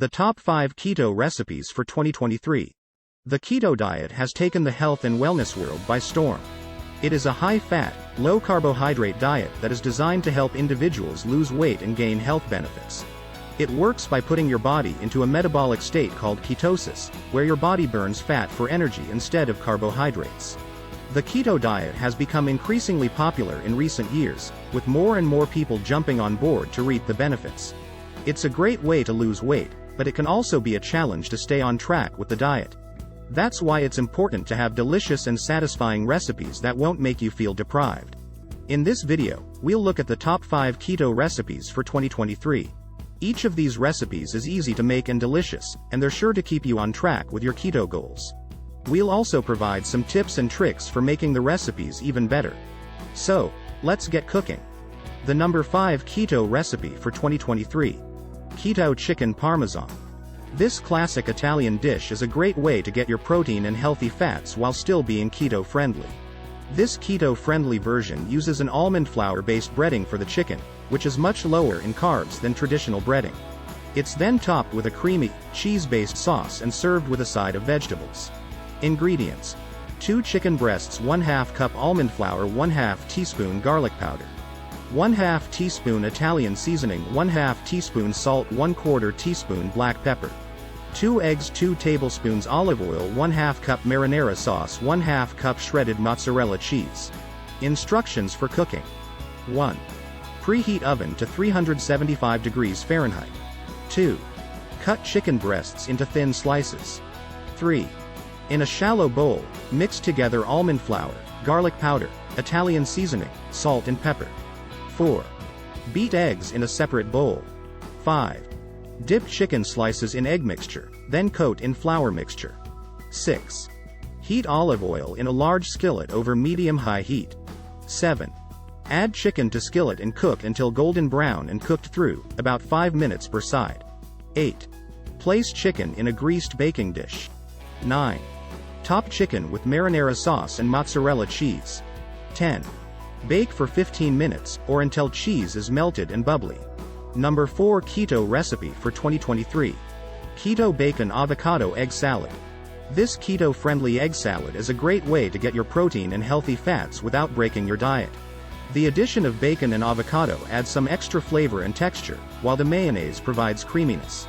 The top 5 keto recipes for 2023. The keto diet has taken the health and wellness world by storm. It is a high-fat, low-carbohydrate diet that is designed to help individuals lose weight and gain health benefits. It works by putting your body into a metabolic state called ketosis, where your body burns fat for energy instead of carbohydrates. The keto diet has become increasingly popular in recent years, with more and more people jumping on board to reap the benefits. It's a great way to lose weight, but it can also be a challenge to stay on track with the diet. That's why it's important to have delicious and satisfying recipes that won't make you feel deprived. In this video, we'll look at the top 5 keto recipes for 2023. Each of these recipes is easy to make and delicious, and they're sure to keep you on track with your keto goals. We'll also provide some tips and tricks for making the recipes even better. So, let's get cooking. The number 5 keto recipe for 2023. Keto Chicken Parmesan. This classic Italian dish is a great way to get your protein and healthy fats while still being keto-friendly. This keto-friendly version uses an almond flour-based breading for the chicken, which is much lower in carbs than traditional breading. It's then topped with a creamy, cheese-based sauce and served with a side of vegetables. Ingredients: 2 chicken breasts, 1/2 cup almond flour, 1/2 teaspoon garlic powder, 1/2 teaspoon Italian seasoning, 1/2 teaspoon salt, 1/4 teaspoon black pepper, 2 eggs, 2 tablespoons olive oil, 1/2 cup marinara sauce, 1/2 cup shredded mozzarella cheese. Instructions for cooking. 1. Preheat oven to 375 degrees Fahrenheit. 2. Cut chicken breasts into thin slices. 3. In a shallow bowl, mix together almond flour, garlic powder, Italian seasoning, salt and pepper. 4. Beat eggs in a separate bowl. 5. Dip chicken slices in egg mixture, then coat in flour mixture. 6. Heat olive oil in a large skillet over medium-high heat. 7. Add chicken to skillet and cook until golden brown and cooked through, about 5 minutes per side. 8. Place chicken in a greased baking dish. 9. Top chicken with marinara sauce and mozzarella cheese. 10. Bake for 15 minutes, or until cheese is melted and bubbly. Number 4 keto recipe for 2023. Keto Bacon Avocado Egg Salad. This keto-friendly egg salad is a great way to get your protein and healthy fats without breaking your diet. The addition of bacon and avocado adds some extra flavor and texture, while the mayonnaise provides creaminess.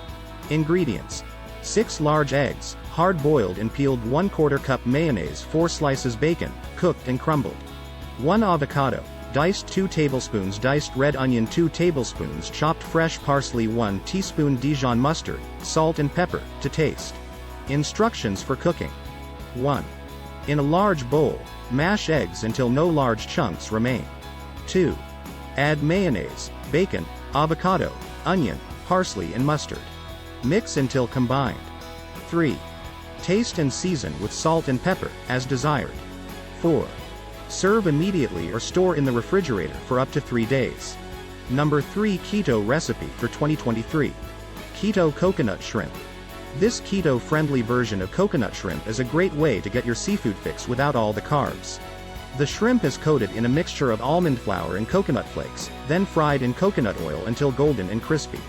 Ingredients: 6 large eggs, hard-boiled and peeled, 1/4 cup mayonnaise, 4 slices bacon, cooked and crumbled, 1 avocado, diced 2 tablespoons diced red onion, 2 tablespoons chopped fresh parsley, 1 teaspoon Dijon mustard, salt and pepper to taste. Instructions for cooking. 1. In a large bowl, mash eggs until no large chunks remain. 2. Add mayonnaise, bacon, avocado, onion, parsley and mustard. Mix until combined. 3. Taste and season with salt and pepper, as desired. 4. Serve immediately or store in the refrigerator for up to 3 days. Number 3 keto recipe for 2023. Keto Coconut Shrimp. This keto-friendly version of coconut shrimp is a great way to get your seafood fix without all the carbs. The shrimp is coated in a mixture of almond flour and coconut flakes, then fried in coconut oil until golden and crispy.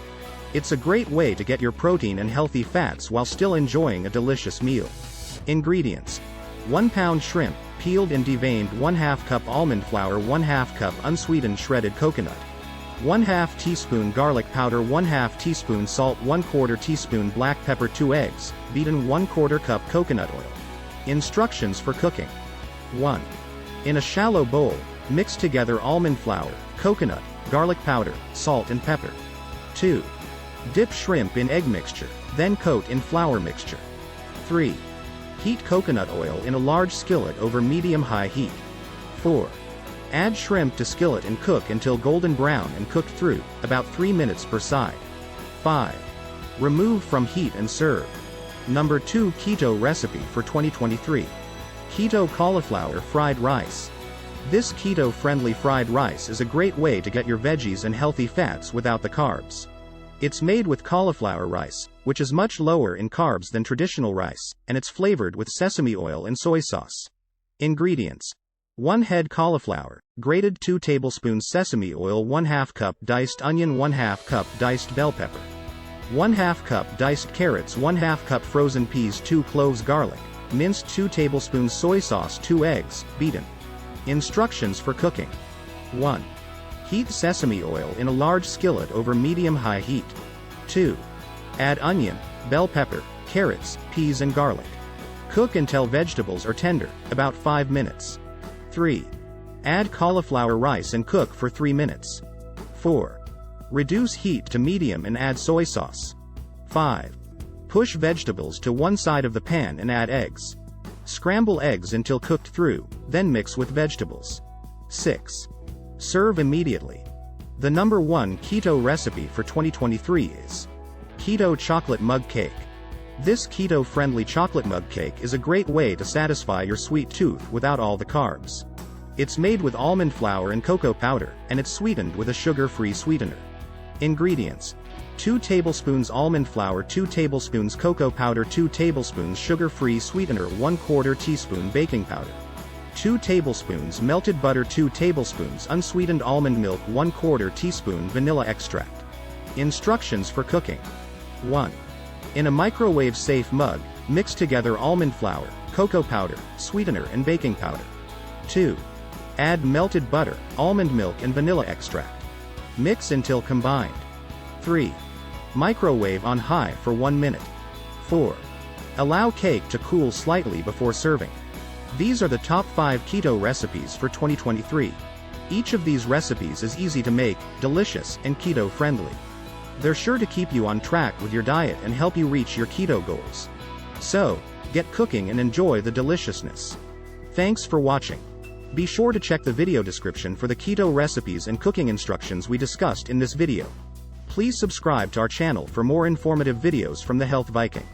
It's a great way to get your protein and healthy fats while still enjoying a delicious meal. Ingredients: 1 pound shrimp, peeled and deveined, 1/2 cup almond flour, 1/2 cup unsweetened shredded coconut, 1/2 teaspoon garlic powder, 1/2 teaspoon salt, 1/4 teaspoon black pepper, 2 eggs, beaten, 1/4 cup coconut oil. Instructions for cooking. 1. In a shallow bowl, mix together almond flour, coconut, garlic powder, salt and pepper. 2. Dip shrimp in egg mixture, then coat in flour mixture. 3. Heat coconut oil in a large skillet over medium-high heat. 4. Add shrimp to skillet and cook until golden brown and cooked through, about 3 minutes per side. 5. Remove from heat and serve. Number 2 keto recipe for 2023. Keto Cauliflower Fried Rice. This keto-friendly fried rice is a great way to get your veggies and healthy fats without the carbs. It's made with cauliflower rice, which is much lower in carbs than traditional rice, and it's flavored with sesame oil and soy sauce. Ingredients: 1 head cauliflower, grated 2 tablespoons sesame oil, 1/2 cup diced onion, 1/2 cup diced bell pepper, 1/2 cup diced carrots, 1/2 cup frozen peas, 2 cloves garlic, minced 2 tablespoons soy sauce, 2 eggs, beaten. Instructions for cooking. 1. Heat sesame oil in a large skillet over medium-high heat. 2. Add onion, bell pepper, carrots, peas and garlic. Cook until vegetables are tender, about 5 minutes. 3. Add cauliflower rice and cook for 3 minutes. 4. Reduce heat to medium and add soy sauce. 5. Push vegetables to one side of the pan and add eggs. Scramble eggs until cooked through, then mix with vegetables. 6. Serve immediately. The number 1 keto recipe for 2023 is Keto Chocolate Mug Cake. This keto-friendly chocolate mug cake is a great way to satisfy your sweet tooth without all the carbs. It's made with almond flour and cocoa powder, and it's sweetened with a sugar-free sweetener. Ingredients: 2 tablespoons almond flour, 2 tablespoons cocoa powder, 2 tablespoons sugar-free sweetener, 1/4 teaspoon baking powder, 2 tablespoons melted butter, 2 tablespoons unsweetened almond milk, 1/4 teaspoon vanilla extract. Instructions for cooking. 1. In a microwave-safe mug, mix together almond flour, cocoa powder, sweetener and baking powder. 2. Add melted butter, almond milk and vanilla extract. Mix until combined. 3. Microwave on high for 1 minute. 4. Allow cake to cool slightly before serving. These are the top 5 keto recipes for 2023. Each of these recipes is easy to make, delicious, and keto-friendly. They're sure to keep you on track with your diet and help you reach your keto goals. So, get cooking and enjoy the deliciousness. Thanks for watching. Be sure to check the video description for the keto recipes and cooking instructions we discussed in this video. Please subscribe to our channel for more informative videos from the Health Viking.